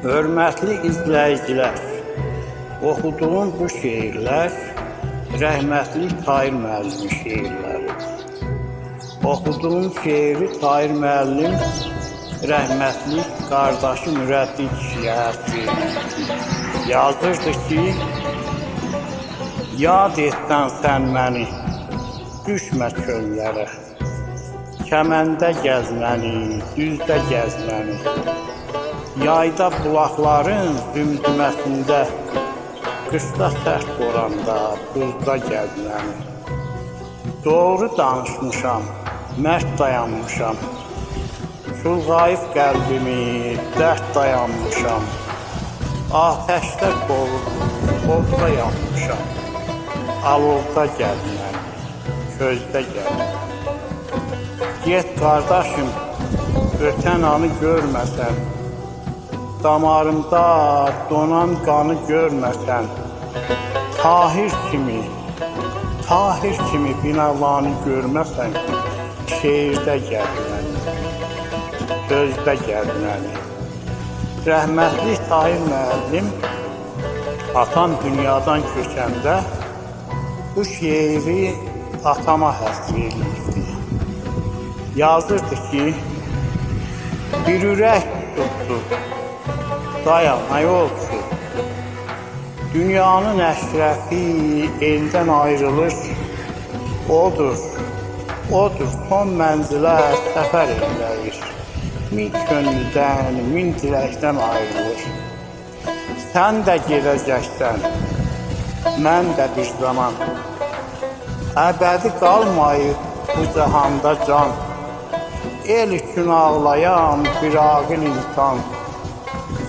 Hörmətli izləyicilər, oxuduğum bu şeirlər rəhmətli Tahir müəllimin şeirləridir. Oxuduğum şeiri Tahir müəllim rəhmətli qardaşı Nurəddin kişiyə həsr yazırdı ki, yad etsən sən məni, düşmə çöllərə, kəməndə gəzməni, düzdə gəzməni, yayda bulaqların dümdüməsində, qışda sərt boranda, buzda gəzməni. Doğru danışmışam, mərd dayanmışam, çulğayıb qəlbimi, dərd dayanmışam, atəşdə qolda yanmışam, alovda gəzməni, közdə gəzməni. Get qardaşım, ötən anı görməsən, damarımda donan qanı görməsən, Tahir kimi binalarını görməsən, şeirdə gəzməni, sözdə gəzməni. Rəhmətli Tahir müəllim atam dünyadan köçəndə bu şeiri atama həsr edilmişdi. Yazırdı ki, bir ürək tutdu, dayan ay olsun, dünyanın əşrəfi eldən ayrılır, odur son mənzilə səfər eləyir, min könüldən, min diləkdən ayrılır. Sən də gedəcəksən, mən də bir zaman, əbədi qalmayıb bu cahanda can, el üçün ağlayan bir ağıl insan,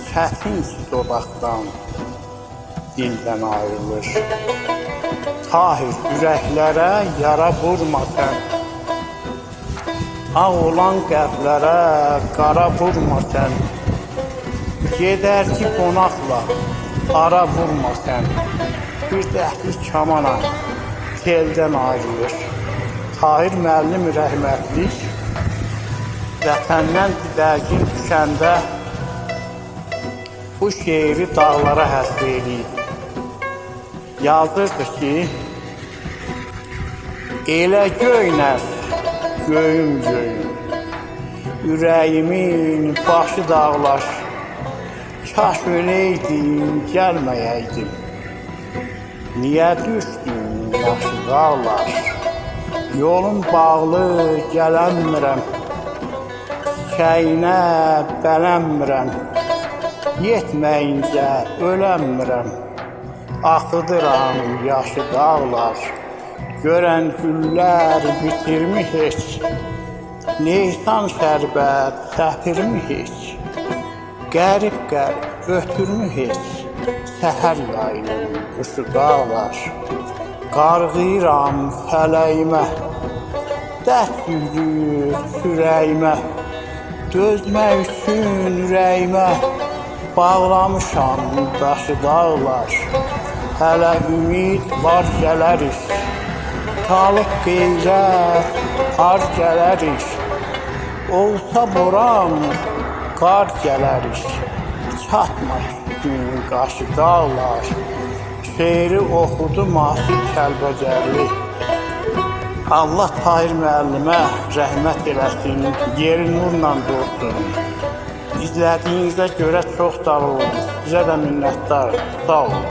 çətin ki dodaqdan, dildən ayrılır. Tahir, ürəklərə yara vurma sən, ağ olan qəlblərə qara vurma sən, gedər ki qonaqla ara vurma sən, bir dəhtli kamana teldən ayrılır. Tahir müəllim rəhmətlik vətəndən didərgin düşəndə bu şeiri dağlara həsr edib. Yazırdı ki, elə göynər göyüm, ürəyimin başı dağlar, kaş öləydim, gəlməyəydim, niyə düşdüm yaşı dağlar, yolum bağlı gələnmirəm, çəkəyinə bələnmirəm, yetməyincə ölənmirəm, axıdıram yaşı dağlar, görən güllər bitirmi heç, Neysan şərbət səpirmi heç, qərib ötürmü heç, səhər yayılır qışı dağlar, qarğıyıram fələyimə, dərd yüzü sürəyimə, dözmək üçün ürəyimə, bağlamışam daşı dağlar, hələ ümid var gələrik, talıq qeyrət ar gələrik, olsa boran qar gələrik, çatmaz gün qaşı dağlar. Şeiri oxudu Mahir Kəlbəcərli. Allah Tahir müəllimə rəhmət eləsin, yeri nurla dolsun. İzlədiyinizə görə çox sağ olun, sizə də minnətdarım, sağ olun.